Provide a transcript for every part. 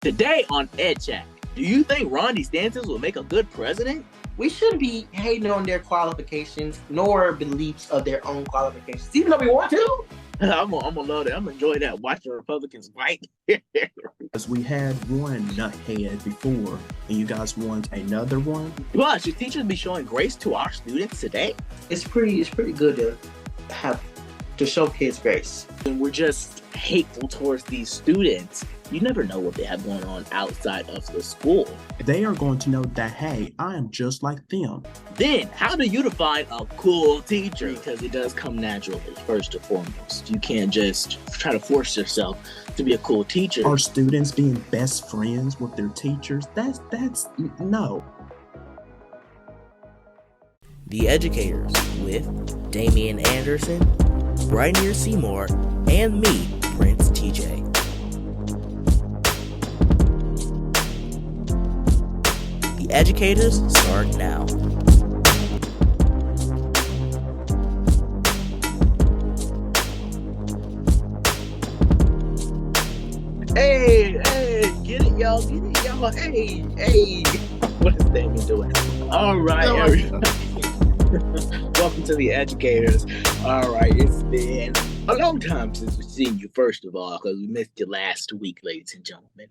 Today on Ed Chat, do you think Ron DeSantis will make a good president? We shouldn't be hating on their qualifications nor beliefs of their own qualifications, even though we want to. I'm gonna love it. I'm enjoying that. Watching Republicans fight. Because we had one nuthead before, and you guys want another one. Plus, should teachers be showing grace to our students today? It's pretty good to show kids grace. And we're just hateful towards these students. You never know what they have going on outside of the school. They are going to know that, hey, I am just like them. Then, how do you define a cool teacher? Because it does come naturally, first and foremost. You can't just try to force yourself to be a cool teacher. Are students being best friends with their teachers? That's no. The Educators with Damian Anderson, Brynier Seymour, and me, Prince TJ. The Educators start now. Hey, get it, y'all. Hey. What is Damien doing? All right, everybody. Welcome to the Educators. All right, it's been a long time since we've seen you, first of all, because we missed you last week, ladies and gentlemen.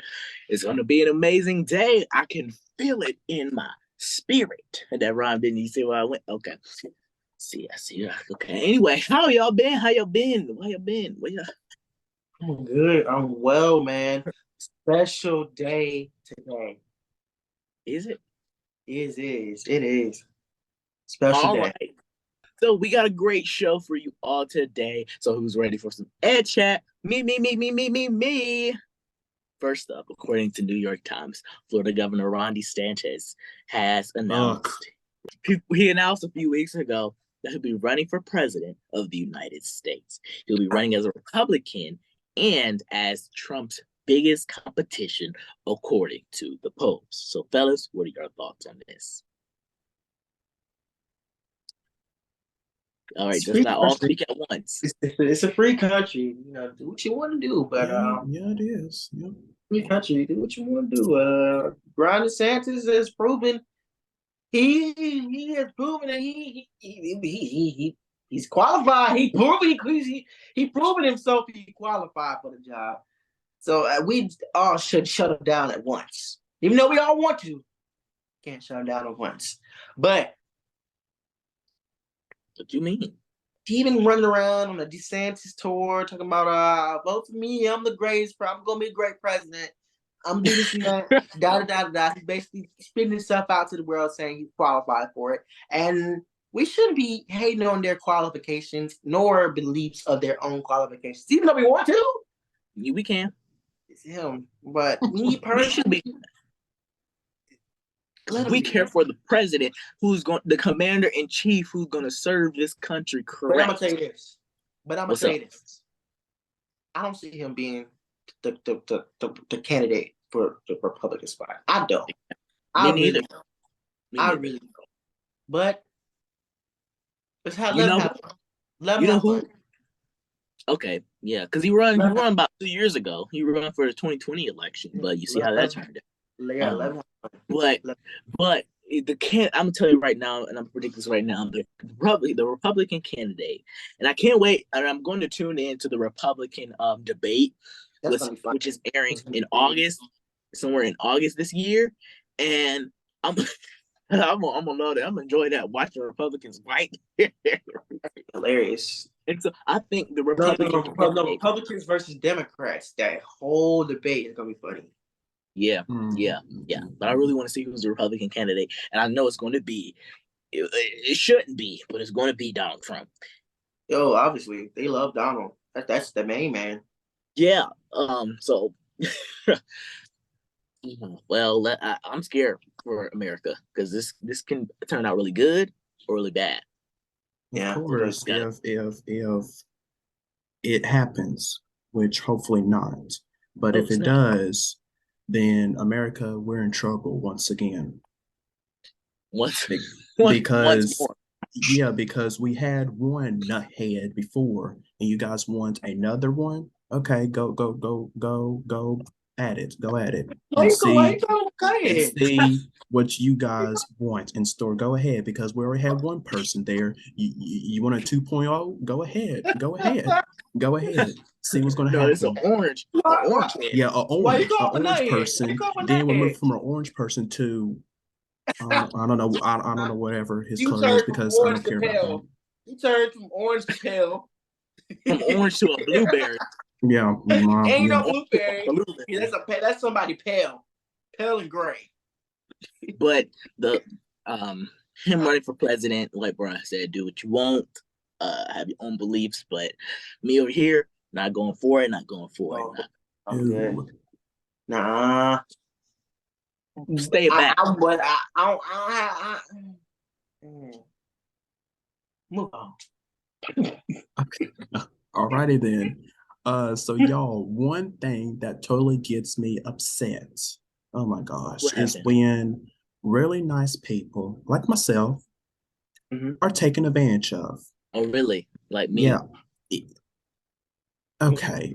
It's going to be an amazing day. I can feel it in my spirit. And that rhyme, didn't you see where I went? Okay. I see. Okay. Anyway, how y'all been? Where y'all been? I'm good. I'm well, man. Special day today. Is it? It is. Special all day. Right. So we got a great show for you all today. So who's ready for some Ed Chat? Me. First up, according to New York Times, Florida Governor Ron DeSantis has announced, he announced a few weeks ago that he'll be running for president of the United States. He'll be running as a Republican and as Trump's biggest competition, according to the polls. So fellas, what are your thoughts on this? All right, just not all speak at once. It's a free country. You know, do what you want to do, but yeah, it is. Yep. Free country, do what you want to do. Ron DeSantis has proven he has proven that he's qualified. He proven himself to be qualified for the job. So we all should shut him down at once, even though we all want to. Can't shut him down at once, but. What you mean? He even running around on a DeSantis tour talking about vote for me, I'm the greatest, I'm gonna be a great president. I'm doing this and that. He's basically spitting himself out to the world saying he's qualified for it. And we shouldn't be hating on their qualifications nor beliefs of their own qualifications, even though we want to. Yeah, we can. It's him. But me personally, we care for the president, the commander-in-chief who's going to serve this country correctly. But I'm going to say this. I don't see him being the candidate for the Republican spot. I don't. Me neither. I really don't. But let's have let him who? Okay, yeah, because he run about 2 years ago. He ran for the 2020 election, but you see how that turned out. Yeah, but I'm gonna tell you right now, and I'm predicting this right now, the Republican candidate, and I can't wait, and I'm going to tune into the Republican debate, which is airing in August, somewhere in August this year, and I'm gonna love it. I'm enjoying that, watching Republicans fight. Hilarious. And so I think the Republicans versus Democrats, that whole debate is gonna be funny. Yeah. But I really want to see who's the Republican candidate. And I know it's going to be, it shouldn't be, but it's going to be Donald Trump. Yo, obviously, they love Donald. That's the main man. Yeah. So, well, I'm scared for America because this can turn out really good or really bad. Yeah. Of course, if it happens, which hopefully not, but if it does, then America, we're in trouble once again. Because we had one nuthead before, and you guys want another one. Okay, go. at it. Go at it. Why And you go? Why see you go? Go and ahead. see what you guys want in store. Go ahead, because we already had one person there. You want a 2.0? Go ahead. Go ahead. Go ahead. See what's gonna No, it's an happen. orange. An orange head. Yeah, Why you an going orange ahead? person. Then we move from an orange person to I don't know. I don't know whatever his You color is turned from because I orange don't to care about pale. that. You turned from orange to pale. From orange to a blueberry. Yeah, Ain't yeah. no blueberry. Blueberry. Yeah, that's somebody pale and gray. But the him running for president, like Brian said, do what you want, have your own beliefs. But me over here, not going for it, not going for it. I'm good. Ooh. Nah. Stay back. I don't have. Move on. Okay. Alrighty then. So y'all, one thing that totally gets me upset, oh my gosh, What is happened? when really nice people like myself are taken advantage of. Oh, really? Like me? Yeah. Okay.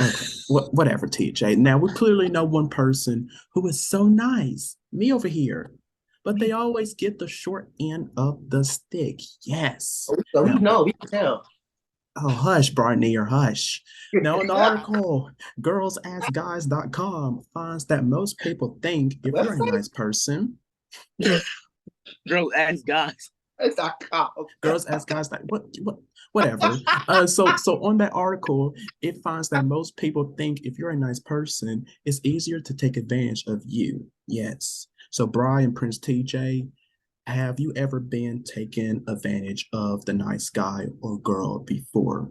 Okay. Whatever, TJ. Now we clearly know one person who is so nice, me over here, but they always get the short end of the stick. Yes. So we Now, know, we can tell. oh, hush, Barney, hush. Now, in the article, girlsaskguys.com finds that most people think if you're a nice person, Girls ask guys. It's a cop. girls ask guys like whatever. So on that article, it finds that most people think if you're a nice person, it's easier to take advantage of you. Yes. So Brian, Prince TJ, have you ever been taken advantage of the nice guy or girl before?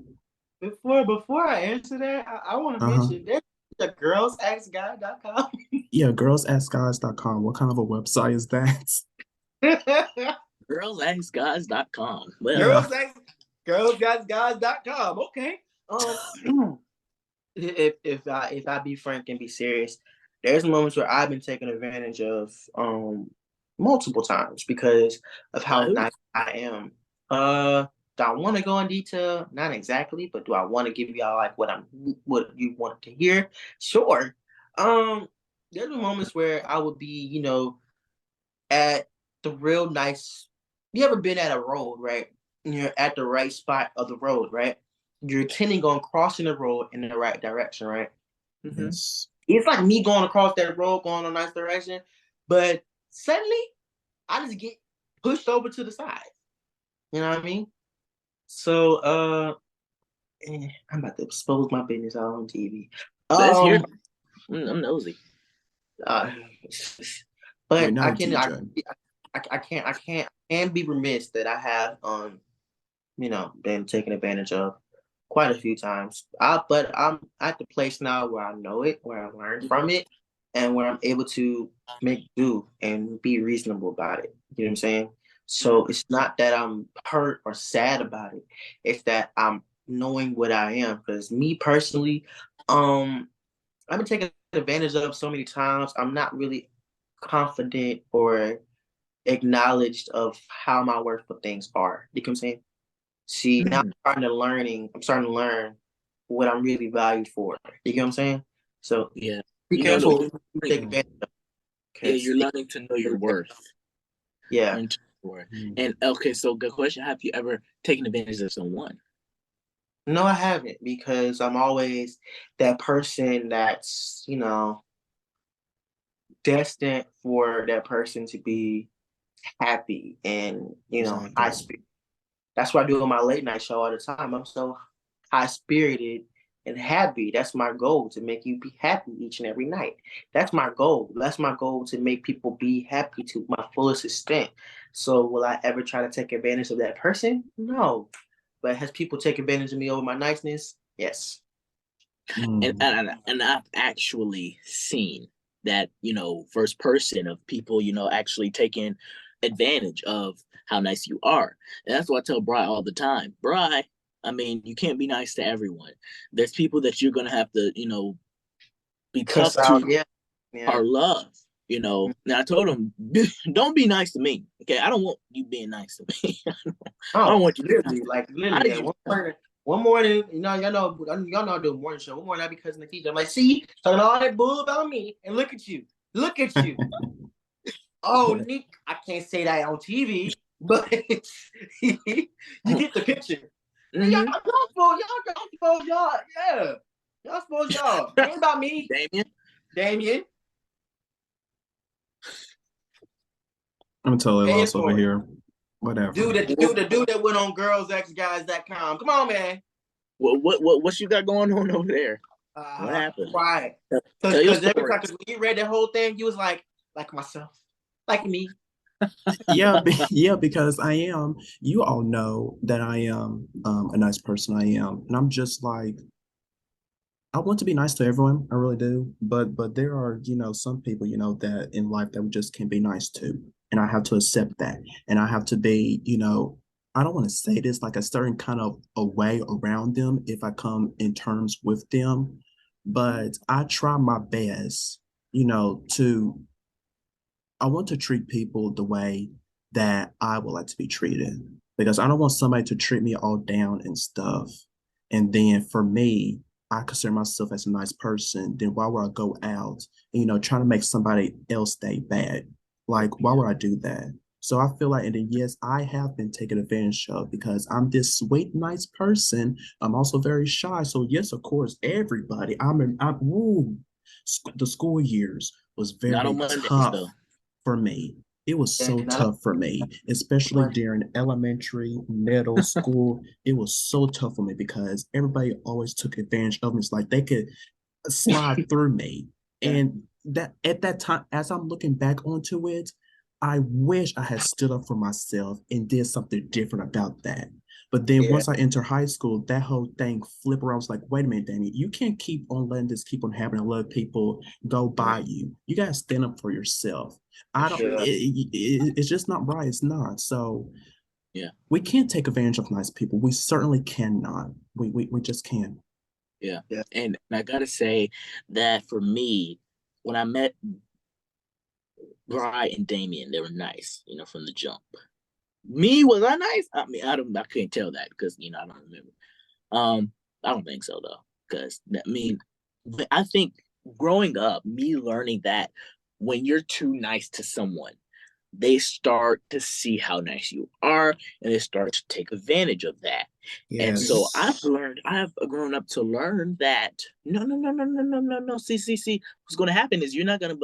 Before I answer that, I want to mention there's the girlsaskguy.com. Yeah, girlsaskguys.com. What kind of a website is that? Girlsaskguys.com. Well, Girlsaskguys.com. Okay. If I be frank and be serious, there's moments where I've been taken advantage of multiple times because of how nice I am. Do I want to go in detail? Not exactly, but do I want to give y'all like what you want to hear? Sure. There's been moments where I would be, at the real nice. You ever been at a road, right? And you're at the right spot of the road, right? You're intending on crossing the road in the right direction, right? Yes. It's like me going across that road, going in a nice direction, but suddenly I just get pushed over to the side. You know what I mean? So, I'm about to expose my business all on TV. let's hear. I'm nosy. But Wait, no, I can't be remiss that I have been taken advantage of quite a few times. But I'm at the place now where I know it, where I learned from it, and where I'm able to make do and be reasonable about it. You know what I'm saying? So it's not that I'm hurt or sad about it. It's that I'm knowing what I am. Because me personally, I've been taken advantage of so many times. I'm not really confident or acknowledged of how my worth for things are. You know what I'm saying? See, now I'm starting to learn what I'm really valued for. You get what I'm saying? So yeah, be careful. Yeah, you're learning to know your worth. Yeah. And okay, so good question. Have you ever taken advantage of someone? No, I haven't, because I'm always that person that's, destined for that person to be happy and, high spirit. That's what I do on my late night show all the time. I'm so high spirited and happy. That's my goal, to make you be happy each and every night. That's my goal. That's my goal, to make people be happy to my fullest extent. So will I ever try to take advantage of that person? No. But has people take advantage of me over my niceness? Yes. And I've actually seen that, first person of people, actually taking advantage of how nice you are. And that's what I tell Bri all the time. Bri, I mean, you can't be nice to everyone. There's people that you're gonna have to, be tough to or love. Now I told him, don't be nice to me. Okay, I don't want you being nice to me. I don't want you literally, literally. one morning, y'all know I do a morning show. One morning I be cussing the teacher. I'm like, see, talking all that bull about me, and look at you. Oh, Nick, I can't say that on TV, but you get the picture. Mm-hmm. Y'all suppose y'all, yeah. Y'all suppose y'all. It ain't about me. Damien. I'm totally lost over here. Whatever. The dude that went on girlsxguys.com. Come on, man. What you got going on over there? What happened? Why? Because when you read that whole thing, you was like myself, like me. yeah, because I am. You all know that I am a nice person. I am, and I'm just like, I want to be nice to everyone. I really do. But there are, some people, that in life that we just can't be nice to, and I have to accept that, and I have to be, I don't want to say this like a certain kind of a way around them if I come in terms with them, but I try my best, I want to treat people the way that I would like to be treated, because I don't want somebody to treat me all down and stuff. And then for me, I consider myself as a nice person. Then why would I go out and, trying to make somebody else stay bad? Like, why would I do that? So I feel like, and then yes, I have been taken advantage of because I'm this sweet, nice person. I'm also very shy. So yes, of course, everybody. The school years was very tough for me. It was so tough for me, especially during elementary, middle school. It was so tough for me because everybody always took advantage of me. It's like they could slide through me. And that at that time, as I'm looking back onto it, I wish I had stood up for myself and did something different about that. But then once I enter high school, that whole thing flipped around. I was like, wait a minute, Danny, you can't keep on letting this keep on happening and let people go by you. You got to stand up for yourself. It's just not right. It's not. So we can't take advantage of nice people. We certainly cannot. We just can't. Yeah. And I got to say that for me, when I met Bri and Damien, they were nice, from the jump. Me, was I nice? I mean, I can't tell that because I don't remember. I don't think so though, because I think growing up, me learning that when you're too nice to someone, they start to see how nice you are, and they start to take advantage of that. Yes. And so I have grown up to learn that no. See, what's going to happen is you're not going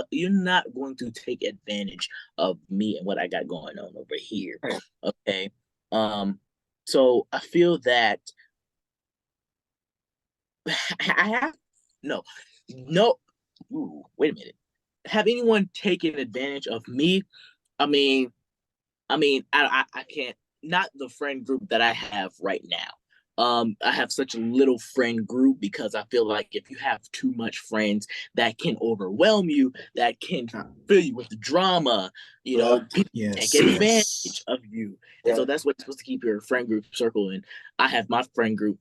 to take advantage of me and what I got going on over here. Okay. So I feel that I have no. Ooh, wait a minute. Have anyone taken advantage of me? I mean, I can't, not the friend group that I have right now. I have such a little friend group because I feel like if you have too much friends, that can overwhelm you, that can fill you with drama, people take advantage of you. And so that's what's supposed to keep your friend group circle. And I have my friend group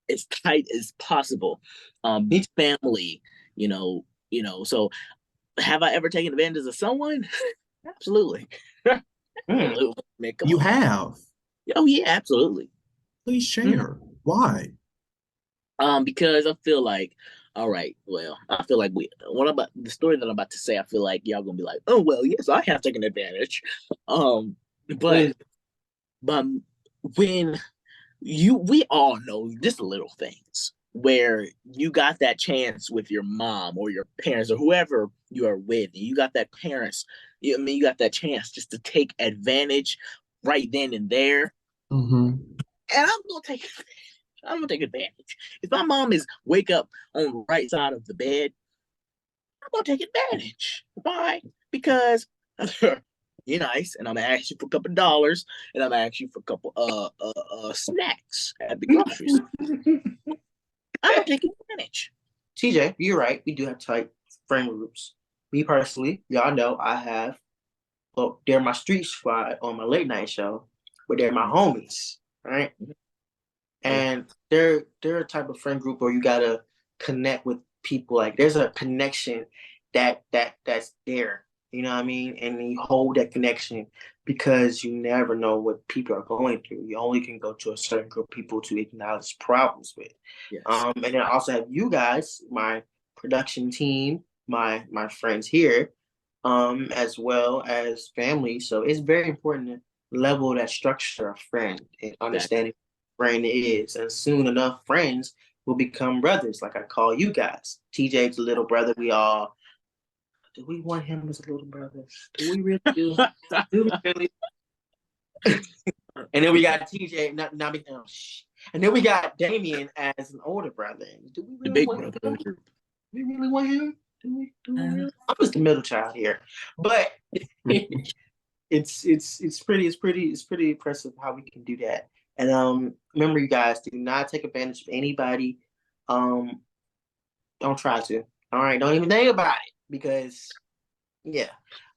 as tight as possible. Each family, so have I ever taken advantage of someone? Absolutely. You have? Oh yeah, absolutely. Please share. Why? Because I feel like, all right, well, I feel like the story that I'm about to say, I feel like y'all gonna be like, oh well, yes, I have taken advantage. But when we all know just little things where you got that chance with your mom or your parents or whoever you are with, and you got that parents, you got that chance just to take advantage right then and there. Mm-hmm. And I'm gonna take advantage. If my mom is wake up on the right side of the bed, I'm gonna take advantage. Why? Because you're nice, and I'm gonna ask you for a couple of dollars, and I'm gonna ask you for a couple snacks at the grocery store. I'm gonna take advantage. TJ, you're right. We do have tight friend groups. Me personally, y'all know I have. Well, they're my street squad on my late night show, but they're my homies, right? And they're a type of friend group where you gotta connect with people. Like there's a connection that's there. You know what I mean? And you hold that connection because you never know what people are going through. You only can go to a certain group of people to acknowledge problems with. Yes. And then I also have you guys, my production team, my friends here, as well as family. So it's very important to level that structure of friend and understanding what friend is. And soon enough, friends will become brothers. Like I call you guys. TJ's a little brother. Do we want him as a little brother? Do we really do? Do we really? And then we got TJ. And then we got Damien as an older brother. Do we really want him? Do we really want him? Do we really? I'm just the middle child here, but it's pretty impressive how we can do that. And remember, you guys, do not take advantage of anybody. Don't try to. All right, don't even think about it. Because, yeah.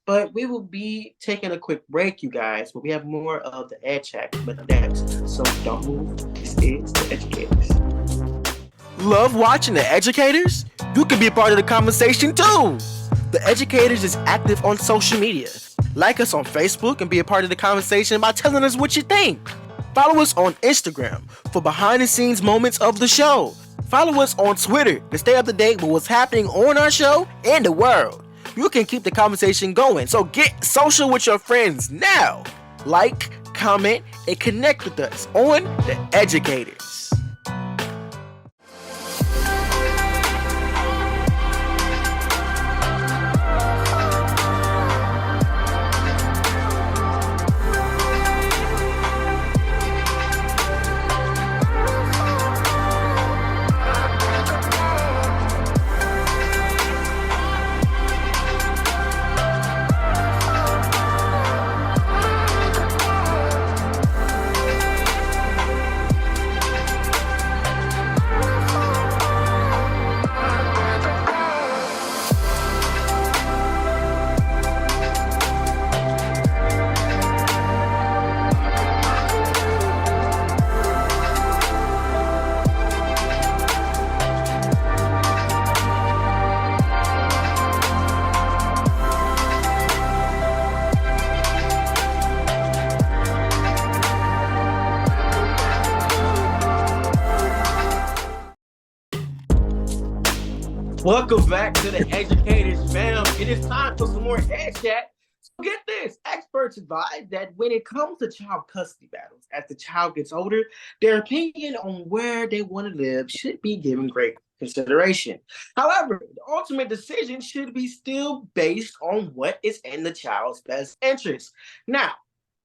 But we will be taking a quick break, you guys. But we have more of the Ed Chat but next. So don't move. This is The Educators. Love watching The Educators? You can be a part of the conversation too! The Educators is active on social media. Like us on Facebook and be a part of the conversation by telling us what you think. Follow us on Instagram for behind-the-scenes moments of the show. Follow us on Twitter to stay up to date with what's happening on our show and the world. You can keep the conversation going, so get social with your friends now. Like, comment, and connect with us on The Educators. Welcome back to The Educators, fam. It is time for some more Ed Chat. So get this, experts advise that when it comes to child custody battles, as the child gets older, their opinion on where they want to live should be given great consideration. However, the ultimate decision should be still based on what is in the child's best interest. Now,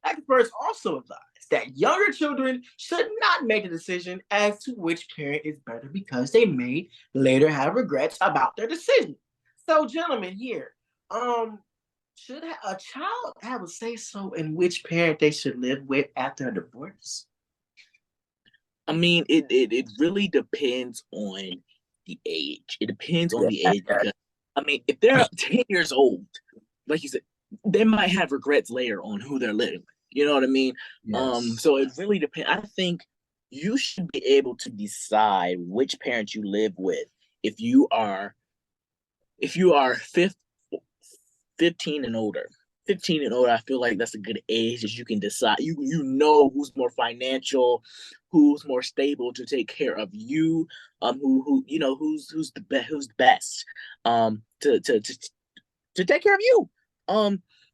experts also advise that younger children should not make a decision as to which parent is better because they may later have regrets about their decision. So, gentlemen, here, should a child have a say-so in which parent they should live with after a divorce? I mean, it really depends on the age. It depends on the age because, I mean, if they're 10 years old, like you said, they might have regrets later on who they're living with. You know what I mean? Yes. So it really depends. I think you should be able to decide which parent you live with if you are 15 and older. 15 and older, I feel like that's a good age that you can decide. You know who's more financial, who's more stable to take care of you, who you know who's the best to take care of you.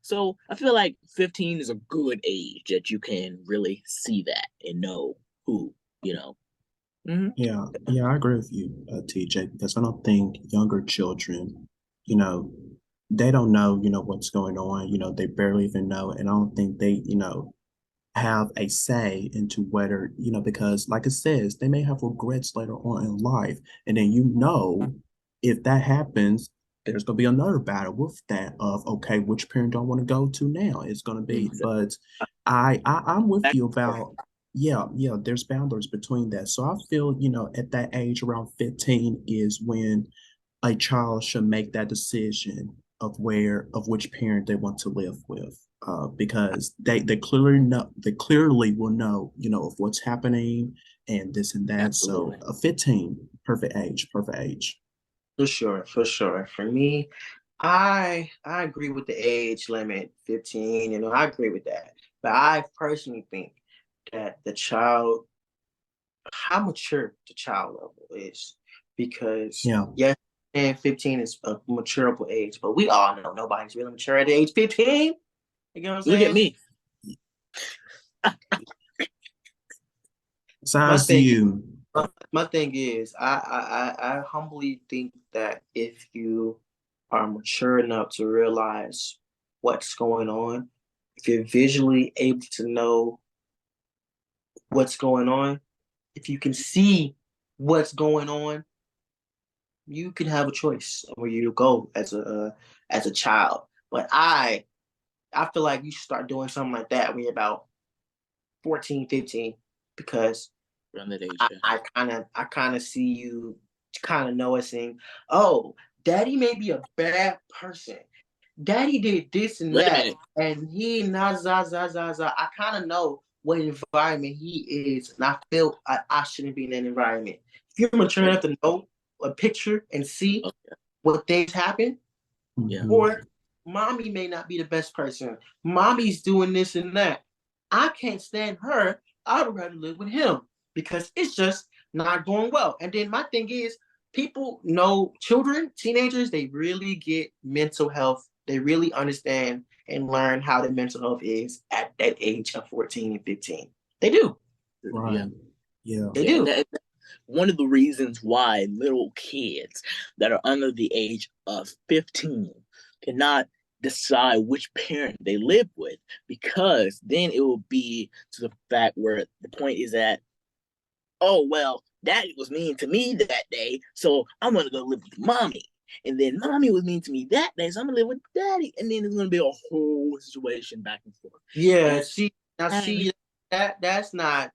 So I feel like 15 is a good age that you can really see that and know who, you know. Mm-hmm. Yeah, I agree with you, TJ, because I don't think younger children, they don't know, what's going on. They barely even know, and I don't think they, have a say into whether, because like it says, they may have regrets later on in life, and then if that happens, there's going to be another battle with that of, okay, which parent do I want to go to now? It's going to be, but I'm with you about, there's boundaries between that. So I feel, at that age around 15 is when a child should make that decision of which parent they want to live with, because they clearly will know, of what's happening and this and that. Absolutely. So 15, perfect age. For sure. For me, I agree with the age limit, 15. I agree with that. But I personally think that how mature the child level is, because yes, and 15 is a maturable age, but we all know nobody's really mature at the age 15. You know what I'm saying? Look at me. Besides you. My thing is, I humbly think that if you are mature enough to realize what's going on, if you're visually able to know what's going on, if you can see what's going on, you can have a choice of where you go as a child. But I feel like you should start doing something like that when you're about 14, 15, because I kind of see you kind of noticing, oh, daddy may be a bad person. Daddy did this and that, and he I kind of know what environment he is, and I feel I shouldn't be in that environment. If you're mature enough to know a picture and see what things happen, or mommy may not be the best person. Mommy's doing this and that. I can't stand her. I'd rather live with him because it's just not going well. And then my thing is, people know children, teenagers, they really get mental health. They really understand and learn how the mental health is at that age of 14 and 15. They do. Right. Yeah. They do. One of the reasons why little kids that are under the age of 15 cannot decide which parent they live with, because then it will be to the fact where the point is that, oh, well, daddy was mean to me that day, so I'm going to go live with mommy. And then mommy was mean to me that day, so I'm going to live with daddy. And then it's going to be a whole situation back and forth. Yeah, that's not,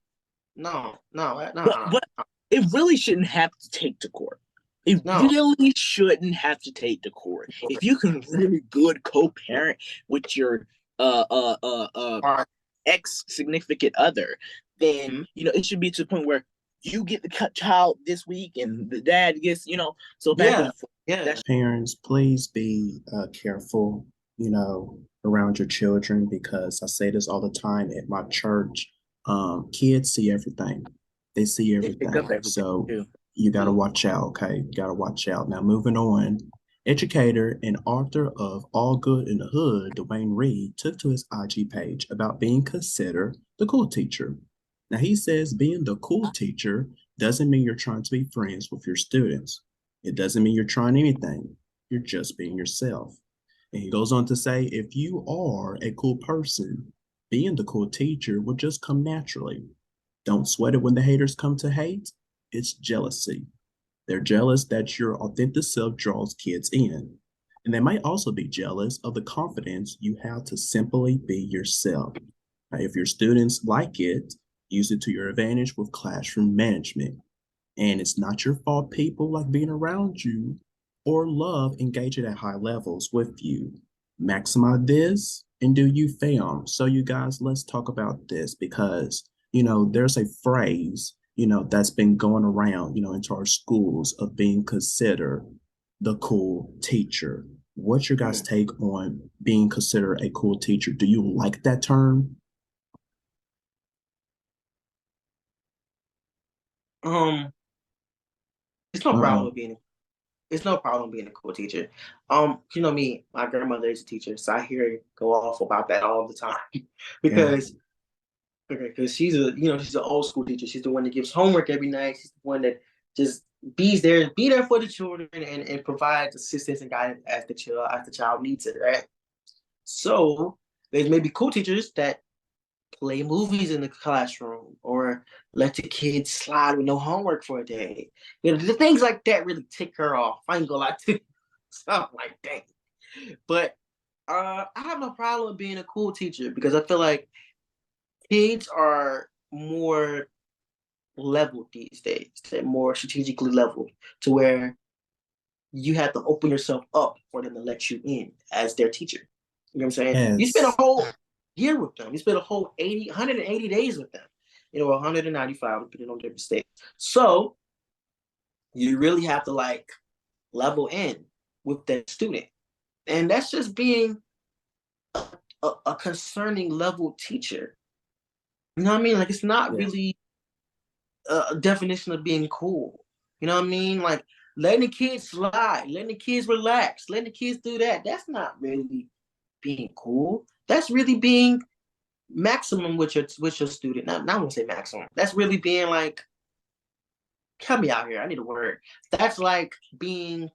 no. But it really shouldn't have to take to court. It really shouldn't have to take to court. If you can really good co-parent with your ex significant other, then it should be to the point where you get the child this week and the dad gets, so back and forth. Yeah. Parents, please be careful, around your children, because I say this all the time at my church. Kids see everything. They see everything. So you got to watch out, okay? You got to watch out. Now, moving on. Educator and author of All Good in the Hood, Dwayne Reed, took to his IG page about being considered the cool teacher. Now, he says being the cool teacher doesn't mean you're trying to be friends with your students. It doesn't mean you're trying anything. You're just being yourself. And he goes on to say, if you are a cool person, being the cool teacher will just come naturally. Don't sweat it when the haters come to hate. It's jealousy. They're jealous that your authentic self draws kids in. And they might also be jealous of the confidence you have to simply be yourself. Now, if your students like it, use it to your advantage with classroom management. And it's not your fault people like being around you or love engaging at high levels with you. Maximize this and do you, fam. So you guys, let's talk about this, because there's a phrase that's been going around into our schools of being considered the cool teacher. What's your guys' take on being considered a cool teacher? Do you like that term? It's no problem being a cool teacher. Me, my grandmother is a teacher, so I hear her go off about that all the time because she's she's an old school teacher. She's the one that gives homework every night. She's the one that just be there for the children and provides assistance and guidance as the child needs it, right? So there's maybe cool teachers that play movies in the classroom or let the kids slide with no homework for a day. The things like that really tick her off. I ain't gonna lie to you. So I'm like, dang. But I have no problem being a cool teacher because I feel like kids are more leveled these days. They're more strategically leveled to where you have to open yourself up for them to let you in as their teacher. You know what I'm saying? Yes. You spend a whole year with them. You spend a whole 180 days with them. 195, depending on different states. So you really have to level in with that student. And that's just being a concerning level teacher. You know what I mean? Like, it's not really a definition of being cool. You know what I mean? Like, letting the kids slide, letting the kids relax, letting the kids do that. That's not really being cool. That's really being maximum with your student. Not I won't say maximum. That's really being like, help me out here. I need a word. That's like being.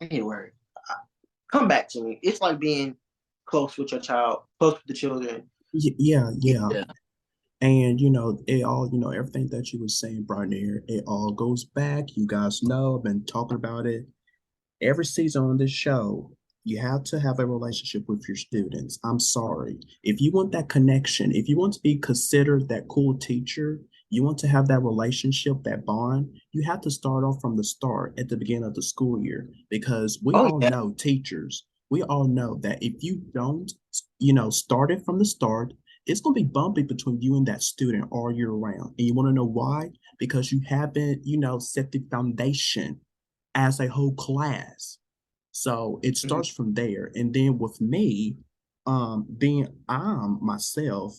I need a word. Come back to me. It's like being close with your child, close with the children. Yeah. And it all, everything that you were saying, Brian, it all goes back. You guys know, I've been talking about it every season on this show. You have to have a relationship with your students. I'm sorry. If you want that connection, if you want to be considered that cool teacher, you want to have that relationship, that bond, you have to start off from the start at the beginning of the school year, because we all know teachers, we all know that if you don't, start it from the start, it's going to be bumpy between you and that student all year round. And you want to know why? Because you haven't, set the foundation as a whole class. So it starts from there. And then with me, being myself,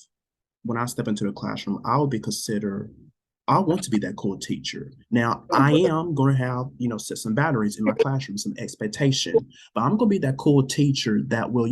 when I step into the classroom, I will be considered, I want to be that cool teacher. Now, I am going to have, set some boundaries in my classroom, some expectation, but I'm going to be that cool teacher that will,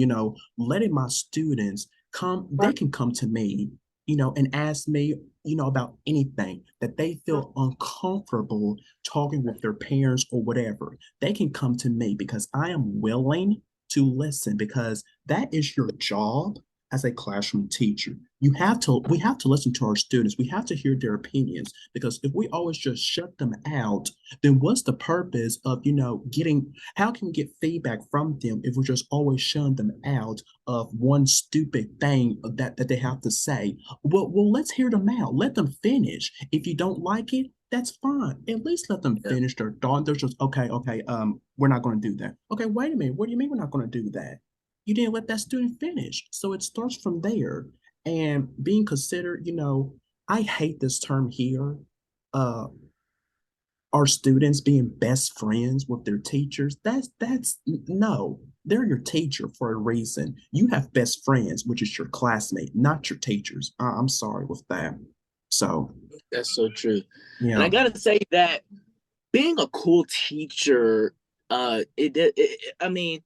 letting my students come, they can come to me, and ask me, about anything that they feel uncomfortable talking with their parents or whatever. They can come to me because I am willing to listen, because that is your job as a classroom teacher. We have to listen to our students. We have to hear their opinions, because if we always just shut them out, then what's the purpose of, how can we get feedback from them if we're just always shutting them out of one stupid thing that they have to say? Well, let's hear them out. Let them finish. If you don't like it, that's fine. At least let them finish their thought. They're just, okay, we're not going to do that. Okay, wait a minute. What do you mean we're not going to do that? You didn't let that student finish. So it starts from there. And being considered, I hate this term here. Our students being best friends with their teachers. That's no, they're your teacher for a reason. You have best friends, which is your classmate, not your teachers. I'm sorry with that. So that's so true. Yeah. And I gotta say that being a cool teacher, I mean,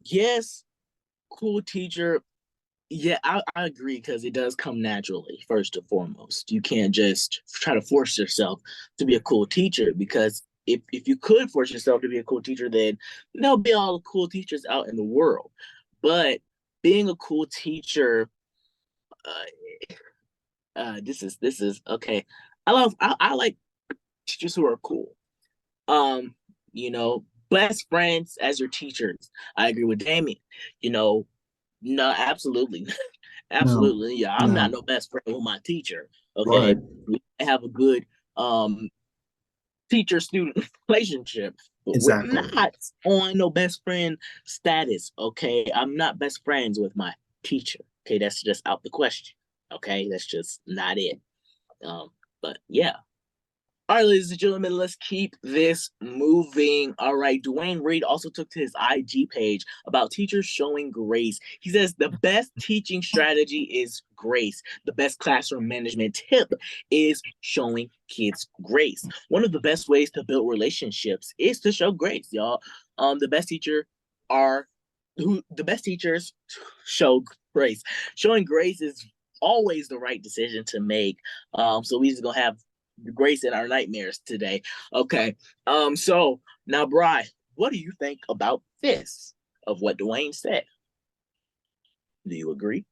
yes, cool teacher, yeah, I agree, because it does come naturally, first and foremost. You can't just try to force yourself to be a cool teacher, because if you could force yourself to be a cool teacher, then there'll be all the cool teachers out in the world. But being a cool teacher, this is okay. I like teachers who are cool. Best friends as your teachers. I agree with Damien. No, absolutely. Absolutely. Yeah, I'm not no best friend with my teacher. Okay. Right. We have a good teacher student relationship, but we're not on no best friend status. Okay. I'm not best friends with my teacher. Okay, that's just out the question. Okay, that's just not it. But yeah. All right, ladies and gentlemen, let's keep this moving. All right, Dwayne Reed also took to his IG page about teachers showing grace. He says the best teaching strategy is grace. The best classroom management tip is showing kids grace. One of the best ways to build relationships is to show grace, y'all. The best teachers show grace. Showing grace is always the right decision to make. So we just gonna have grace in our nightmares today. Okay. So now, Bri, what do you think about this, of what Dwayne said? Do you agree?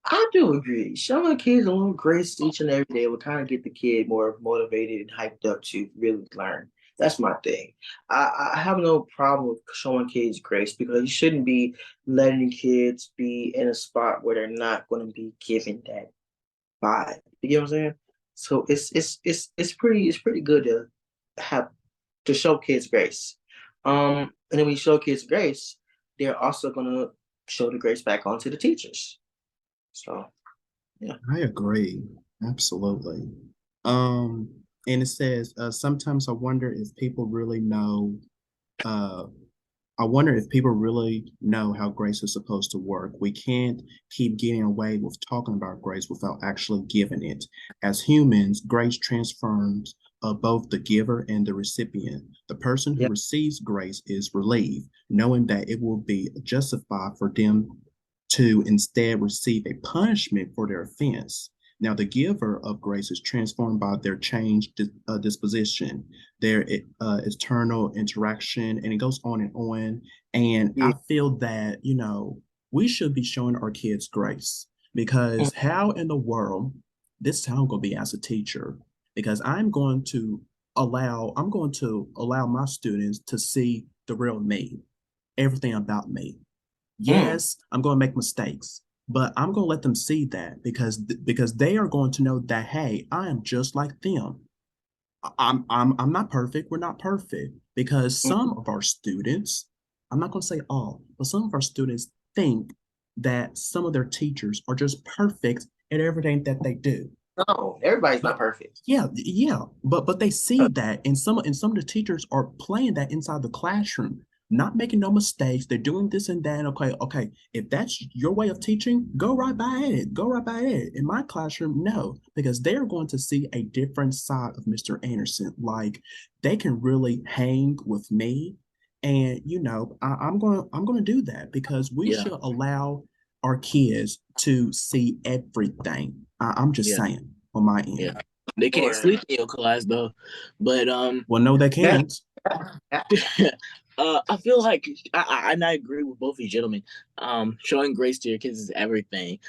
I do agree. Showing kids a little grace each and every day will kind of get the kid more motivated and hyped up to really learn. That's my thing. I have no problem with showing kids grace, because you shouldn't be letting kids be in a spot where they're not going to be given that vibe. You get what I'm saying? So it's pretty good to show kids grace. And then when you show kids grace, they're also gonna show the grace back onto the teachers. So yeah. I agree. Absolutely. And it says, sometimes I wonder if people really know I wonder if people really know how grace is supposed to work. We can't keep getting away with talking about grace without actually giving it. As humans, grace transforms both the giver and the recipient. The person who Yep. receives grace is relieved, knowing that it will be justified for them to instead receive a punishment for their offense. Now, the giver of grace is transformed by their changed disposition, their eternal interaction, and it goes on and on. And Yeah. I feel that, we should be showing our kids grace because how in the world, this is how I'm going to be as a teacher, because I'm going to allow my students to see the real me, everything about me. Yes, I'm going to make mistakes, but I'm going to let them see that because they are going to know that, hey, I am just like them. I'm not perfect. We're not perfect because some of our students, I'm not going to say all, but some of our students think that some of their teachers are just perfect at everything that they do. No, everybody's not perfect. Yeah, but they see that, and some of the teachers are playing that inside the classroom, not making no mistakes. They're doing this and that. Okay. If that's your way of teaching, go right by it. Go right by it. In my classroom, no, because they are going to see a different side of Mr. Anderson. Like they can really hang with me, and I'm gonna do that because we should allow our kids to see everything. I'm just saying on my end. Yeah. They can't sleep in your class though. But well, no, they can't. I feel like I agree with both of you gentlemen. Showing grace to your kids is everything.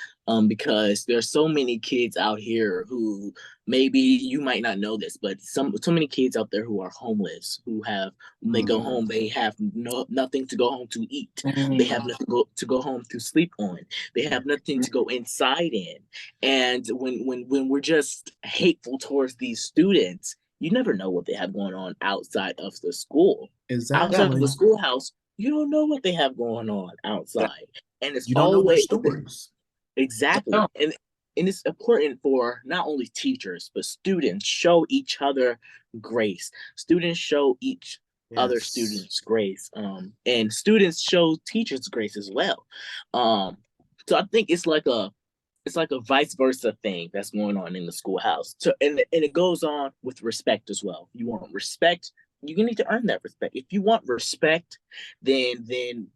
Because there's so many kids out here who maybe you might not know this, but so many kids out there who are homeless, who have when they go home, they have nothing to go home to eat. They have nothing to go home to sleep on. They have nothing to go inside in. And when we're just hateful towards these students, you never know what they have going on outside of the school. Exactly. Outside of the schoolhouse, you don't know what they have going on outside. And it's you don't know their always stories. Exactly. And it's important for not only teachers, but students show each other grace. Students show each other students grace. And students show teachers grace as well. So I think it's like a vice versa thing that's going on in the schoolhouse. So and it goes on with respect as well. You want respect, you need to earn that respect. If you want respect, then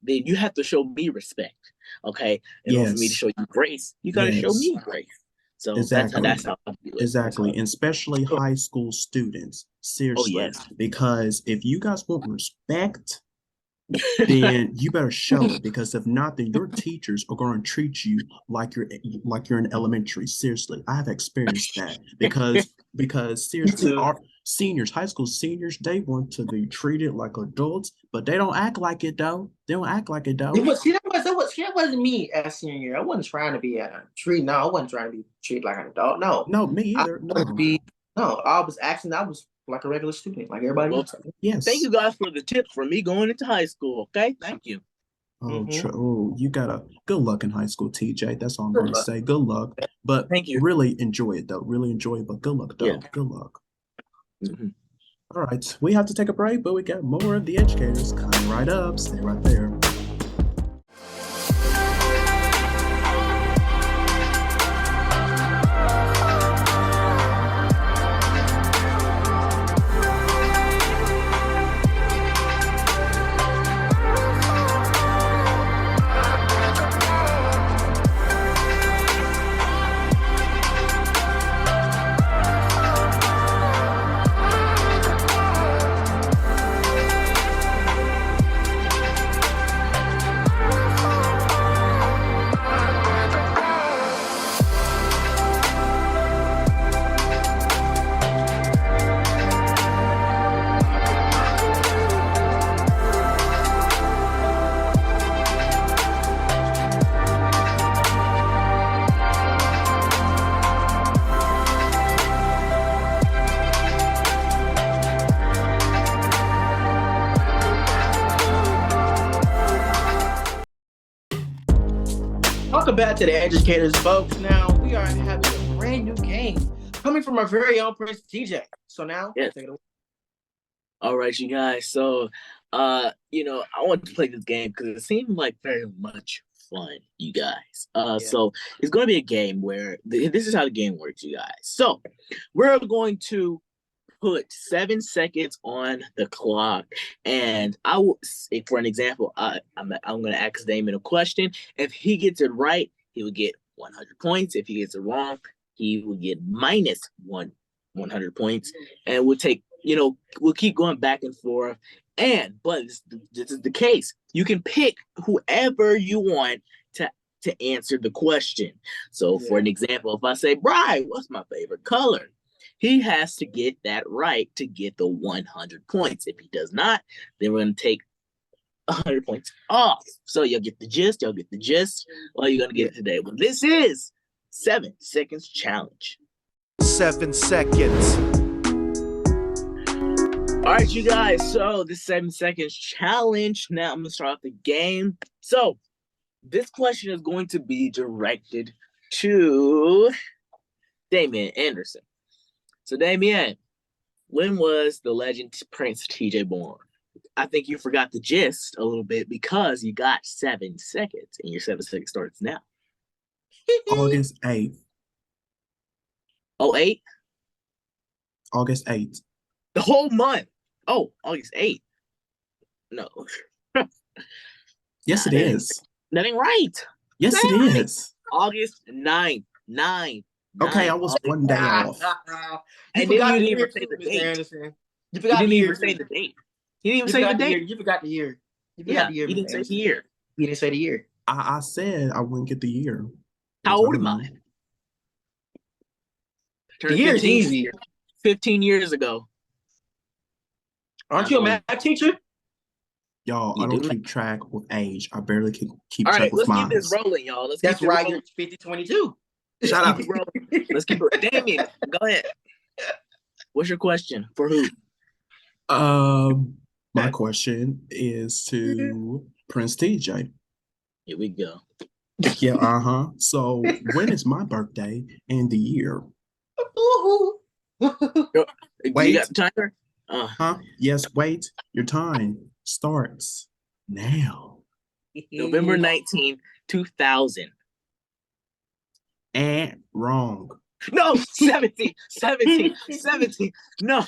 you have to show me respect. Okay. In order for me to show you grace, you gotta show me grace. So that's how I feel it. Exactly. And especially high school students. Seriously. Because if you guys want respect, then you better show it, because if not, then your teachers are going to treat you like you're in elementary. Seriously, I have experienced that because seriously, our seniors, high school seniors, they want to be treated like adults, but they don't act like it though. They don't act like it though. That wasn't me as senior. I wasn't trying to be treated. No, I wasn't trying to be treated like an adult. No, me either. I was acting. I was like a regular student, like everybody else. Yes. Thank you guys for the tips for me going into high school. Okay, thank you. You got a good luck in high school, TJ. That's all I'm going to say. Good luck, but thank you. Really enjoy it though. Really enjoy it, but good luck though. Yeah. Good luck. All right, we have to take a break, but we got more of the educators coming right up. Stay right there. Welcome back to the educators, folks. Now we are having a brand new game coming from our very own Prince TJ. So now, take it away. All right, you guys. So, I want to play this game because it seemed like very much fun, you guys. Yeah. So it's going to be a game where this is how the game works, you guys. So we're going to put 7 seconds on the clock, and I will, for an example, I'm going to ask Damon a question. If he gets it right, he will get 100 points. If he gets it wrong, he will get minus 100 points, and we'll keep going back and forth. But this is the case. You can pick whoever you want to answer the question. So, for an example, if I say, Brian, what's my favorite color? He has to get that right to get the 100 points. If he does not, then we're going to take 100 points off. So you'll get the gist. All you're going to get today. Well, this is 7 seconds challenge. 7 seconds. All right, you guys. So this 7 seconds challenge. Now I'm going to start off the game. So this question is going to be directed to Damian Anderson. So, Damien, when was the legend Prince TJ born? I think you forgot the gist a little bit because you got 7 seconds, and your 7 seconds starts now. August 8th. 08? August 8th. The whole month. Oh, August 8th. No. Yes, it is. That ain't right. Yes, it is. August 9th. 9. Okay, I was one day off. And then you didn't even say the date. You forgot didn't the even year. say the date. You didn't even say the date. You forgot the year. You didn't say the year. You didn't say the year. I said I wouldn't get the year. How old am I? The year is easy. 15 years ago. Aren't you a math teacher? Y'all, I don't keep track with age. I barely keep All track right, with mine. Let's keep this rolling, y'all. That's right. You're 50-22. Shut up. Let's keep it. Damien, go ahead. What's your question? For who? My question is to Prince TJ. Here we go. Yeah, So when is my birthday and the year? Wait. You got the timer? Yes, wait. Your time starts now. November 19th, 2000. And wrong. No, 17. No.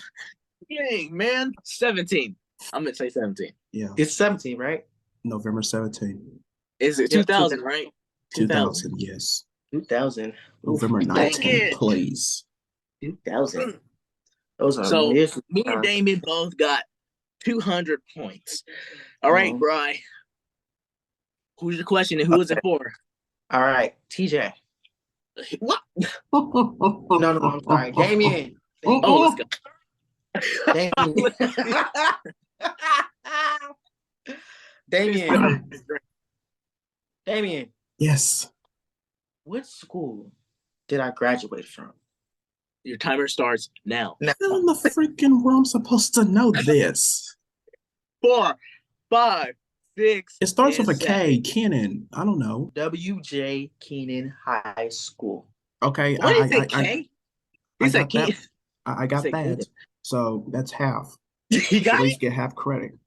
Dang, man. 17. I'm going to say 17. Yeah. It's 17, right? November 17th. Is it 2000, right? 2000, yes. 2000. November 19th, please. 2000. Those are so me and Damien both got 200 points. All right, Bri. Who's your question and who is it for? All right, TJ. What? No, I'm sorry. Damien. Oh, let's go. Damien. Damien. Yes. What school did I graduate from? Your timer starts now. How in the freaking world I'm supposed to know this? 4, 5, 6. It starts with a K. Kenan. I don't know. W.J. Kenan High School. Okay. What is it, K? I got that. I got that. So that's half. You got at least get half credit.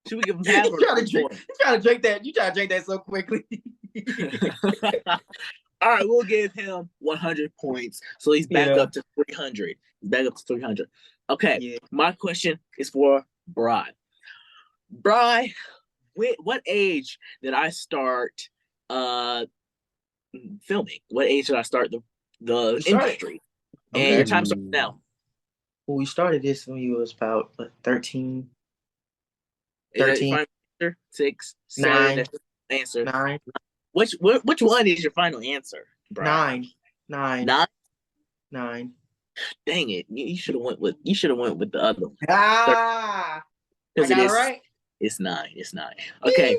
Should we give him half? You try to drink that so quickly. All right, we'll give him 100 points. So he's back up to 300. He's back up to 300. Okay, My question is for Bri. Bri, what age did I start filming? What age did I start the industry? Okay. And your time starts now. Well, we started this when you was about 13. 13. Answer? 6, 9. Answer 9. Which one is your final answer? Bri? 9. 9. 9. Dang it! You should have went with the other one. I got it right. It's 9. It's 9. Okay,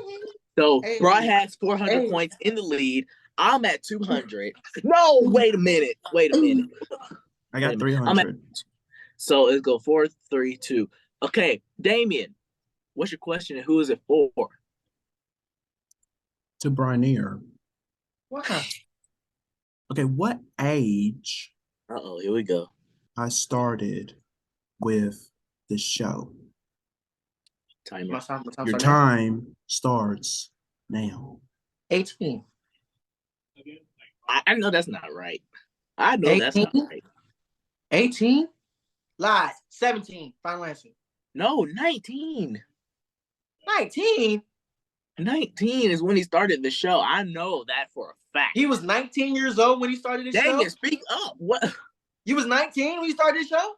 so Bri has 400 points in the lead. I'm at 200. No, wait a minute. I got 300. So let's go 4, 3, 2. Okay, Damien, what's your question and who is it for? To Brinier. Wow. Okay, what age? Uh-oh, here we go. I started with the show. Timer. Your time starts now. 18. I know that's not right. I know 18? that's not right. 18? Lies. 17. Final answer. No, 19. 19? 19 is when he started the show. I know that for a fact. He was 19 years old when he started the show? Damien, speak up. What? You was 19 when you started the show?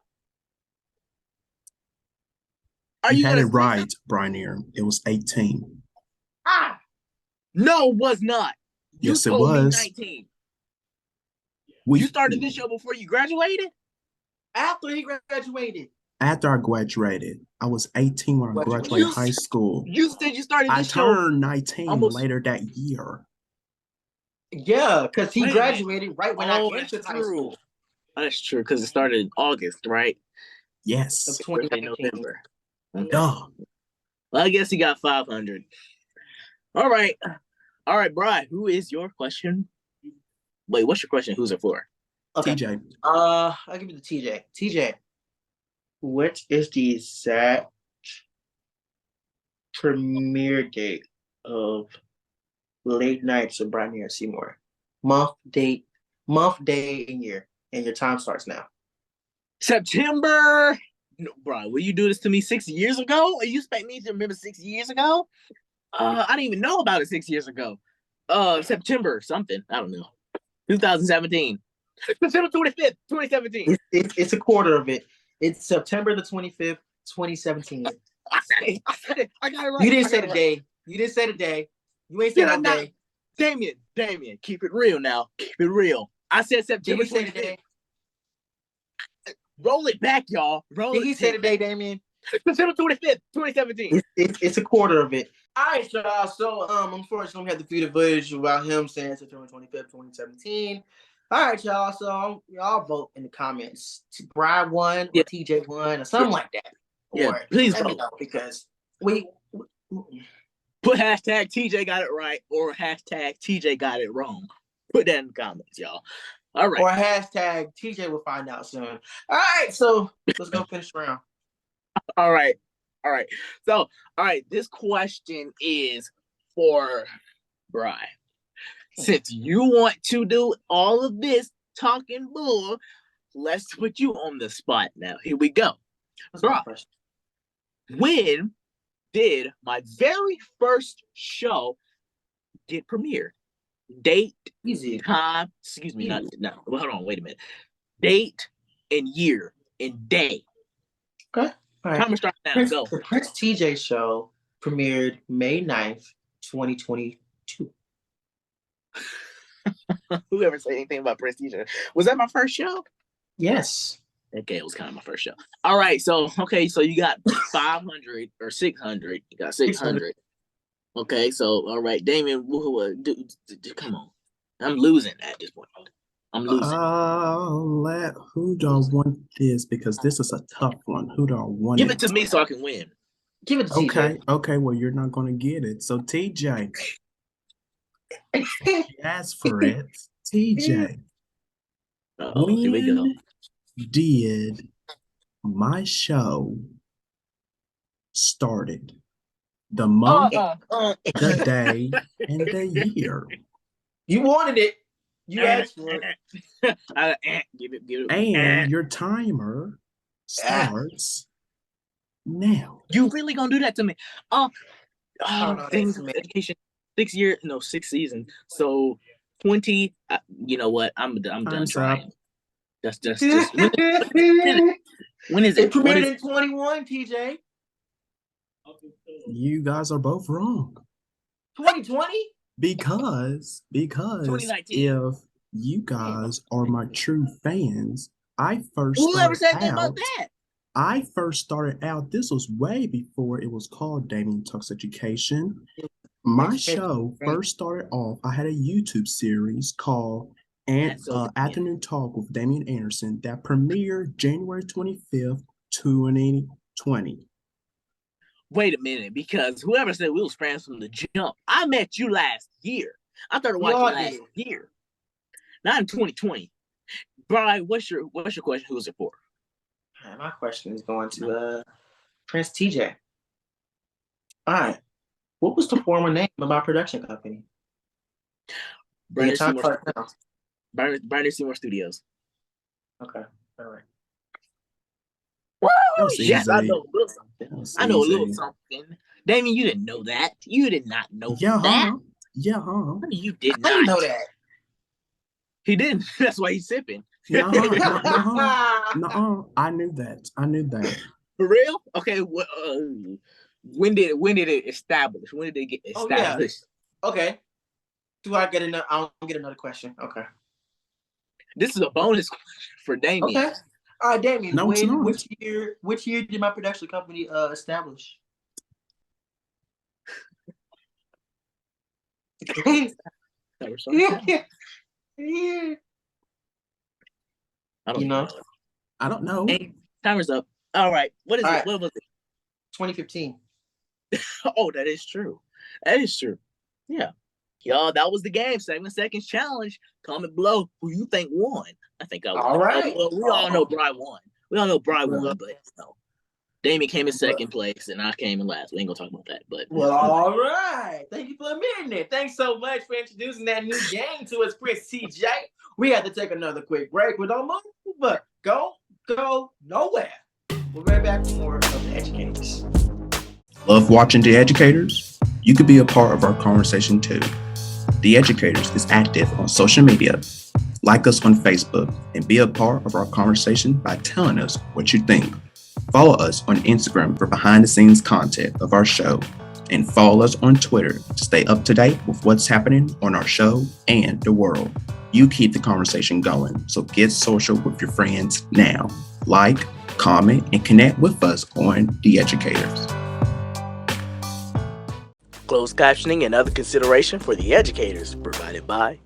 You had it right, Brian Aaron. It was 18. Ah! No, it was not. Yes, it was. 19. You started this show before you graduated? After he graduated. After I graduated. I was 18 when I graduated high school. You said you started this show. I turned 19 later that year. Yeah, because he graduated right when I entered high school. That's true, because it started in August, right? Yes. Of 2019. November. Duh. Well, I guess he got 500. All right. All right, Brian, who is your question? Wait, what's your question? Who's it for? Okay. TJ. I'll give you the TJ. TJ, what is the exact premiere date of Late Nights of Brian Aaron Seymour? Month, day, and year. And your time starts now. September. No, Brian, will you do this to me 6 years ago? Are you expect me to remember 6 years ago? I didn't even know about it 6 years ago. September something. I don't know. 2017. September 25th, 2017. It's a quarter of it. It's September the 25th, 2017. I said it. I got it right. You didn't say the day. You didn't say the day. You ain't said the day. Damien, keep it real now. Keep it real. I said September 25th. Roll it back, y'all. Did he say the day, Damien? September 25th, 2017. It's a quarter of it. All right, y'all. So, unfortunately, we had to feed the footage about him saying September 25th, 2017. All right, y'all. So, y'all vote in the comments. Brian won, or TJ won, or something like that. Yeah, or please let vote. me know, because we put hashtag TJ got it right or hashtag TJ got it wrong. Put that in the comments, y'all. All right. Or hashtag TJ will find out soon. All right, so let's go finish the round. All right. So, this question is for Brian. Since you want to do all of this talking bull, let's put you on the spot now. Here we go. Brian, when did my very first show get premiered? Date, easy, time, excuse me, easy. Not, well, hold on, wait a minute. Date and year and day. Okay. All right. Timer starts now. Go. The Prince TJ show premiered May 9th, 2022. Whoever said anything about Prince TJ? Was that my first show? Yes. Okay, it was kind of my first show. All right, so you got 500 or 600. You got 600. Okay, so all right, Damien, come on. I'm losing at this point. I'm losing. Who do I want this? Because this is a tough one. Who do I want? Give it to me so I can win. Give it to TJ. Okay, well, you're not going to get it. So, TJ. Ask for it. TJ. Here we go. Did my show started? The month, the day, and the year. You wanted it. You asked for it. Give it. And your timer starts now. You really gonna do that to me? Things of education. 6 seasons. So 20. You know what? I'm done trying. That's just. When is it? It premiered in 21, TJ. You guys are both wrong. 2020? Because if you guys are my true fans, I first started out, this was way before it was called Damien Talks Education. My show first started off, I had a YouTube series called Afternoon Talk with Damien Anderson that premiered January 25th, 2020. Wait a minute, because whoever said we was friends from the jump, I met you last year. I started watching last year, not in 2020. Brian, what's your question? Who's it for? My question is going to Prince TJ. All right. What was the former name of my production company? Bernard Seymour Studios. Okay. All right. Woo! was Yes, I easy. know a little something. I know a little something. Damien, you didn't know that. You did not know that. Yeah, You did I not didn't know that. He didn't. That's why he's sipping. No, I knew that. For real? Okay. When did it establish? When did it get established? Oh, yeah. Okay. Do I get another? I don't get another question. Okay. This is a bonus question for Damien. Okay. All right, Damien. No, which year did my production company establish? Yeah. I don't know. Hey, timer's up. All right. What is it? What was it? 2015. Oh, that is true. That is true. Yeah. Y'all, that was the game. 7 seconds challenge. Comment below who you think won. I think I won. All right. Well, we all know Bri won. Won, but Damien came in second place and I came in last. We ain't gonna talk about that. But all right. Thank you for admitting it. Thanks so much for introducing that new game to us, Prince TJ. We have to take another quick break. We don't move, but go nowhere. We'll be right back for more of The Educators. Love watching The Educators? You could be a part of our conversation too. The Educators is active on social media. Like us on Facebook and be a part of our conversation by telling us what you think. Follow us on Instagram for behind-the-scenes content of our show, and follow us on Twitter to stay up to date with what's happening on our show and the world. You keep the conversation going, so get social with your friends now. Like, comment, and connect with us on The Educators. Closed captioning and other consideration for The Educators provided by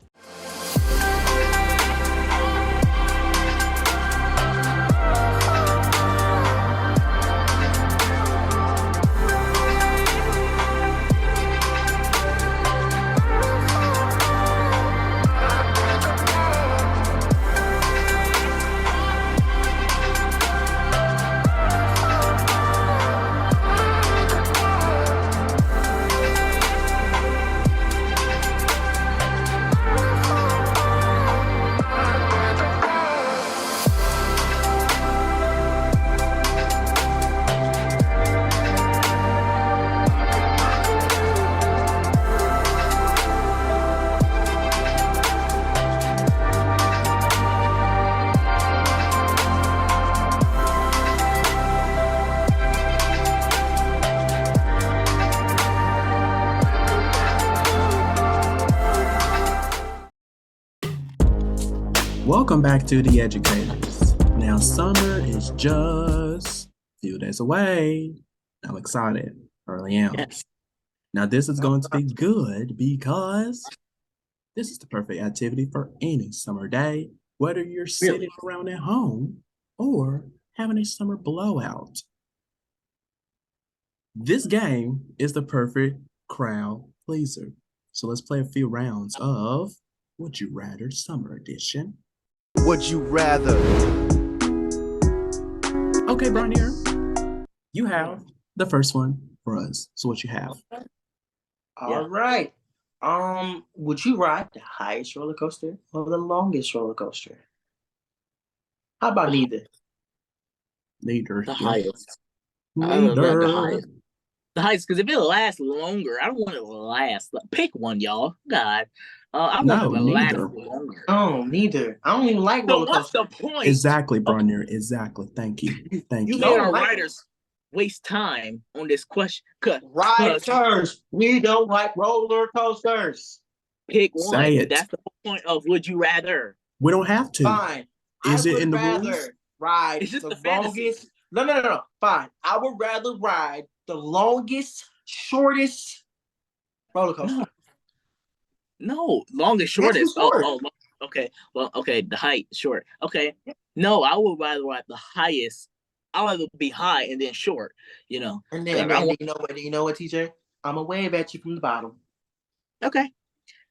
Welcome back to The Educators. Now, summer is just a few days away. I'm excited. I really am. Yes. Now, this is going to be good because this is the perfect activity for any summer day, whether you're sitting around at home or having a summer blowout. This game is the perfect crowd pleaser. So let's play a few rounds of Would You Rather Summer Edition. Would You Rather? Okay, Bronier, you have the first one for us. So what you have? All right. Would you ride the highest roller coaster or the longest roller coaster? How about neither? Neither. The highest. Neither. The highest, because if it lasts longer, I don't want it to last. Pick one, y'all. God. I want it to last longer. Oh, neither. I don't even like roller coasters. So what's the point? Exactly, Bronier. Exactly. Thank you. You made our writers waste time on this question. Writers, we don't like roller coasters. Pick one. Say it. That's the point of Would You Rather. We don't have to. Fine. Is it in the rules? Ride it's just the longest. No. Fine. I would rather ride the longest, shortest roller coaster. No, longest, shortest. Okay. Well, okay, the height, short. Okay. No, I would rather ride the highest. I'd rather be high and then short, you know. And then you know what, TJ? I'm gonna wave at you from the bottom. Okay.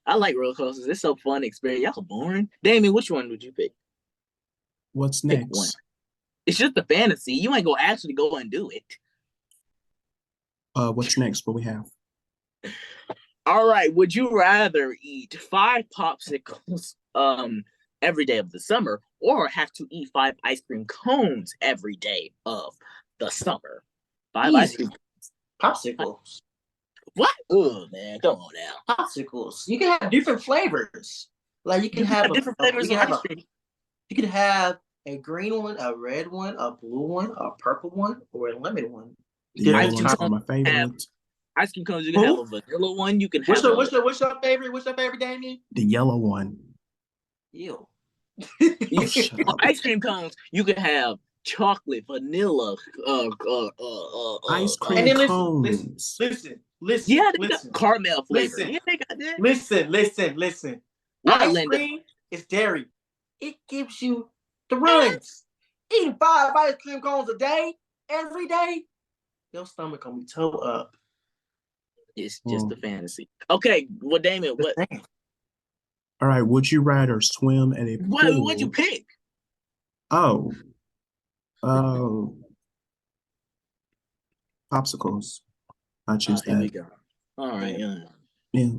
I like roller coasters. It's so fun experience. Y'all boring. Damien, which one would you pick? What's next? One. It's just a fantasy. You ain't gonna actually go and do it. What's next? What we have? All right. Would you rather eat 5 popsicles every day of the summer, or have to eat 5 ice cream cones every day of the summer? 5 ice Easy. cream. Popsicles. What? Oh man, come on now. Popsicles. You can have different flavors. Like you can have different flavors of ice cream. you can have a green one, a red one, a blue one, a purple one, or a lemon one. The yellow Ice cream ones are cones my favorite. Ice cream cones. You can have a vanilla one. You can have. What's your favorite? What's your favorite, Damien? The yellow one. Ew. Ice cream cones. You can have chocolate, vanilla, ice cream and then cones. Listen. Yeah, they got caramel flavor. Listen. Yeah, they got that. Listen. What, Ice Linda? cream is dairy. It gives you the runs. Eating 5 ice cream cones a day, every day, your stomach gonna be toe up. It's just a fantasy. Okay, well, Damien, what? All right, would you rather swim at a pool? What'd you pick? Oh, popsicles. I choose Here we that. go. All right, Yeah.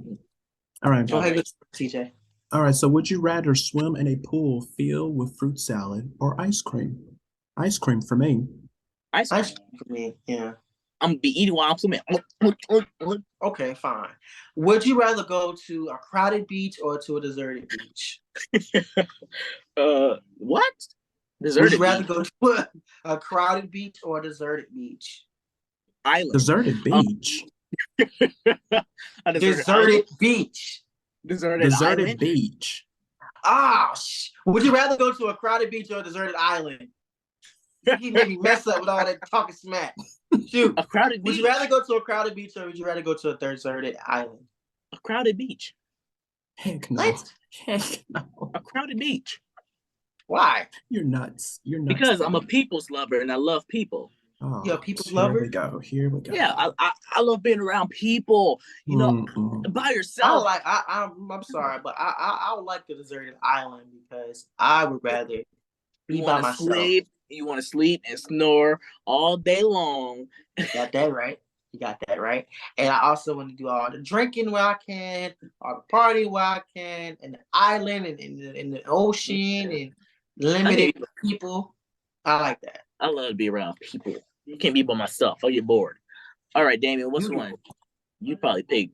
All right. Go ahead, TJ. All right. So, would you rather swim in a pool filled with fruit salad or ice cream? Ice cream for me. Ice cream for me. Yeah. I'm gonna be eating while I'm swimming. Okay, fine. Would you rather go to a crowded beach or to a deserted beach? What? Deserted Would you rather beach? go to a crowded beach or a deserted beach? Island. Deserted beach. Deserted beach. Deserted island? beach. Would you rather go to a crowded beach or a deserted island? You made me mess up with all that talking smack. Shoot. A crowded beach. Would you rather go to a crowded beach or would you rather go to a deserted island? A crowded beach. Heck no. What? Heck no. A crowded beach. Why? You're nuts. You're nuts. Because I'm a people's lover and I love people. Oh, you're a people's lover? Here we go. Yeah, I love being around people. You know, by yourself. I'm sorry, but I would like the deserted island because I would rather be by myself. You want to sleep and snore all day long. You got that right. And I also want to do all the drinking where I can, all the party where I can, and the island and in the ocean and limited people. I like that. I love to be around people. I can't be by myself. I'll get bored. All right, Damien, what's one? You probably pick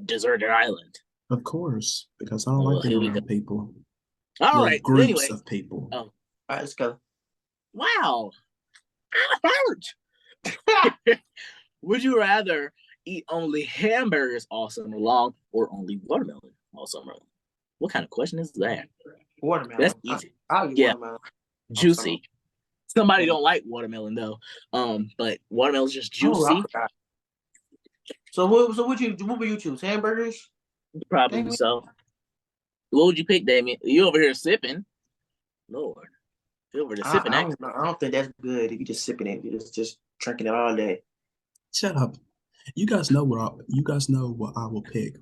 deserted island. Of course, because I don't like being around people. All right, groups of people. All right, let's go. Wow, that hurt. Would you rather eat only hamburgers all summer long or only watermelon all summer long? What kind of question is that? Watermelon. That's easy. I'll eat watermelon. Juicy. Somebody don't like watermelon though. But watermelon's just juicy. So what would you choose? Hamburgers? Probably Damien? So. What would you pick, Damien? You over here sipping? Lord. You over there sipping. I don't think that's good if you just sipping it. You're just drinking it all day. Shut up. You guys know what I will pick.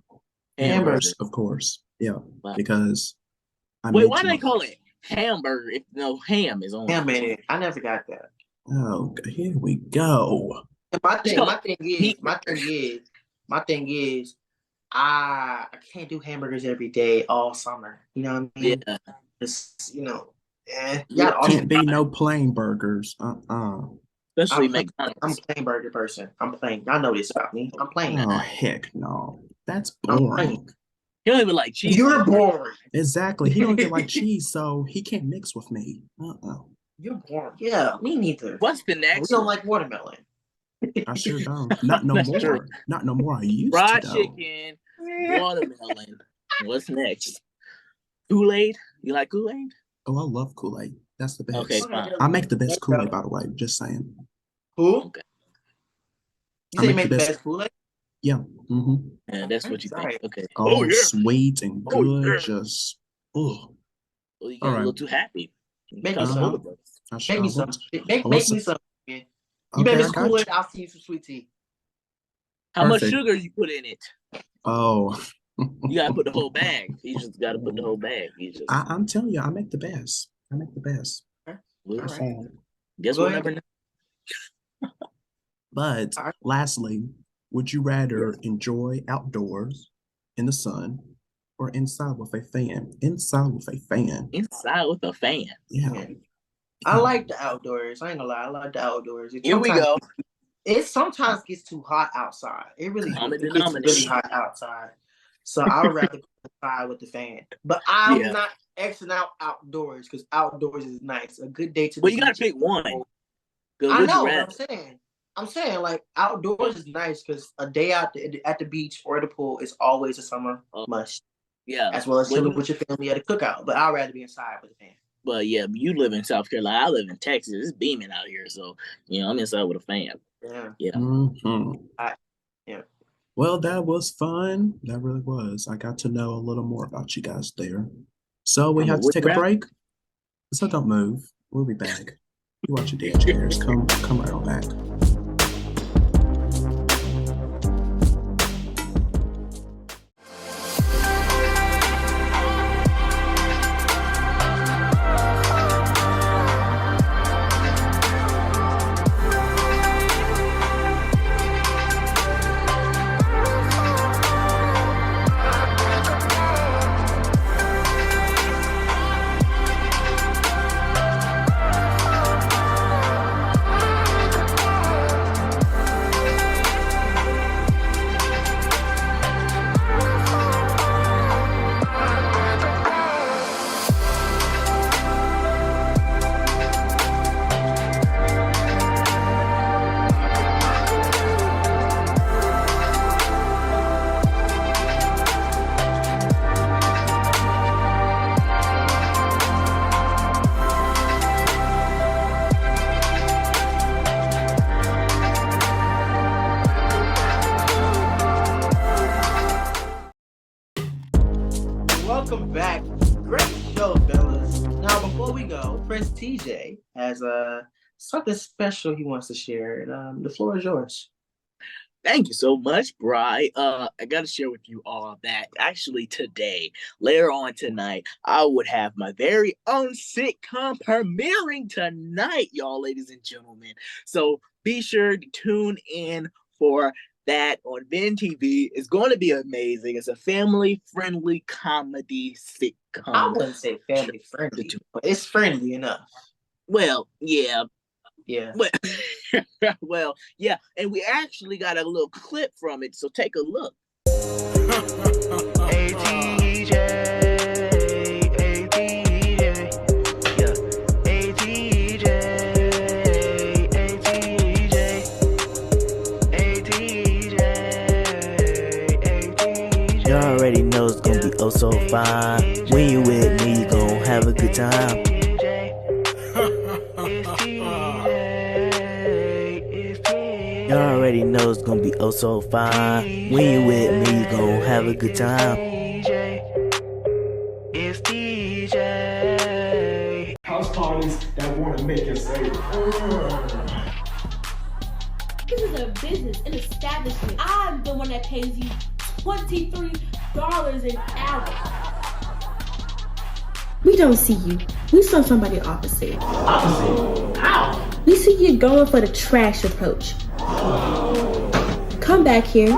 Hamburgers, of course. Yeah. Wow. Because why do they call it hamburger if no ham is on it? I never got that. Oh, here we go. My thing is, I can't do hamburgers every day all summer. You know what I mean? Yeah. It's, can't be no plain burgers. Especially McDonald's. I'm a plain burger person. I'm plain. Y'all know this about me. I'm plain. Oh heck no. That's boring. He don't even like cheese. You're boring. Exactly. He don't get like cheese, so he can't mix with me. You're boring. Yeah, me neither. What's the next? We don't like watermelon. I sure don't. Not no more. True. Not no more. I used fried to. Fried chicken, watermelon. What's next? Kool-Aid? You like Kool-Aid? Oh, I love Kool-Aid. That's the best. Okay, fine. I make the best Kool-Aid, by the way. Just saying. Who? Okay. You say make the best Kool-Aid? Yeah. Mm-hmm. Yeah, that's what you think. Okay. Oh, yeah. Sweet and good. Yeah. Just, well, you get a little too happy. Make me some. Make me some. Make me some. Man. You make me some Kool-Aid, I'll see you some sweet tea. How much sugar you put in it? Oh. You gotta put the whole bag. You just gotta put the whole bag. I'm telling you, I make the best. I make the best. Well, right. Guess we'll never know. But lastly, would you rather enjoy outdoors in the sun or inside with a fan? Inside with a fan. Inside with a fan. Yeah. I like the outdoors. I ain't gonna lie. I like the outdoors. Here we go. It sometimes gets too hot outside. It really gets really hot outside. So I would rather go inside with the fan. But I'm not Xing out outdoors because outdoors is nice. A good day to. Well, you gotta pick one. I know what I'm saying like outdoors is nice because a day out at the beach or the pool is always a summer must. Yeah, as well as chilling with your family at a cookout. But I'd rather be inside with the fan. But yeah, you live in South Carolina. I live in Texas. It's beaming out here, so I'm inside with a fan. Yeah. Mm-hmm. Yeah. Well, that was fun. That really was. I got to know a little more about you guys there. So we have to take a break. So don't move. We'll be back. You watch your The Educators. Come right on back. Welcome back. Great show, fellas. Now, before we go, Prince TJ has something special he wants to share. The floor is yours. Thank you so much, Bri. I got to share with you all that actually today, later on tonight, I would have my very own sitcom premiering tonight, y'all, ladies and gentlemen. So be sure to tune in for that on Ben TV. It's going to be amazing. It's a family-friendly comedy sitcom. I wouldn't say family-friendly, but it's friendly enough. Well, yeah. Yeah. Well, yeah. And we actually got a little clip from it, so take a look. You already know it's gonna be oh so fine. When you with me, you gon' have a good time. You already know it's gonna be oh so fine. When you with me, you gon' have a good time. It's DJ. House parties that wanna make you say, This is a business, an establishment. I'm the one that pays you $23 an hour. We don't see you. We saw somebody opposite. Opposite? How? We see you going for the trash approach. Come back here.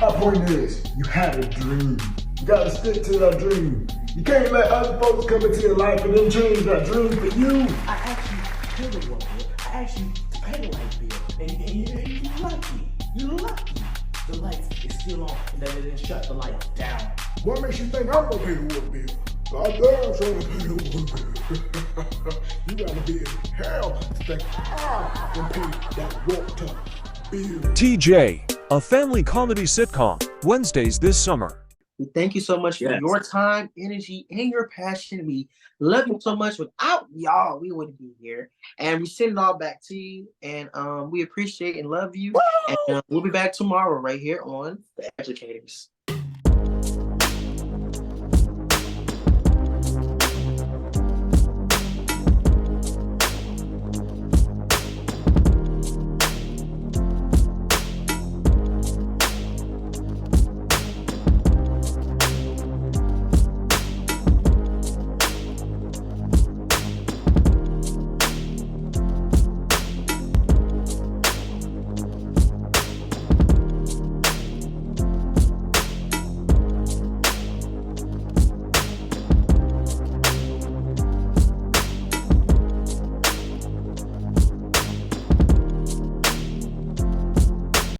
My point is, you had a dream. You gotta stick to that dream. You can't let other folks come into your life and then change that dream for you. I actually paid a one bill. I actually paid a light bill. And you're lucky. You're lucky. The light is still on and that it didn't shut the light down. What makes you think I'm gonna pay the water bill? Goddamn, trying to pay the water bill. You gotta be in hell to think I can pay that water bill. TJ, a family comedy sitcom, Wednesdays this summer. We thank you so much for your time, energy, and your passion. We love you so much. Without y'all, we wouldn't be here. And we send it all back to you. And we appreciate and love you. Woo! And we'll be back tomorrow right here on The Educators.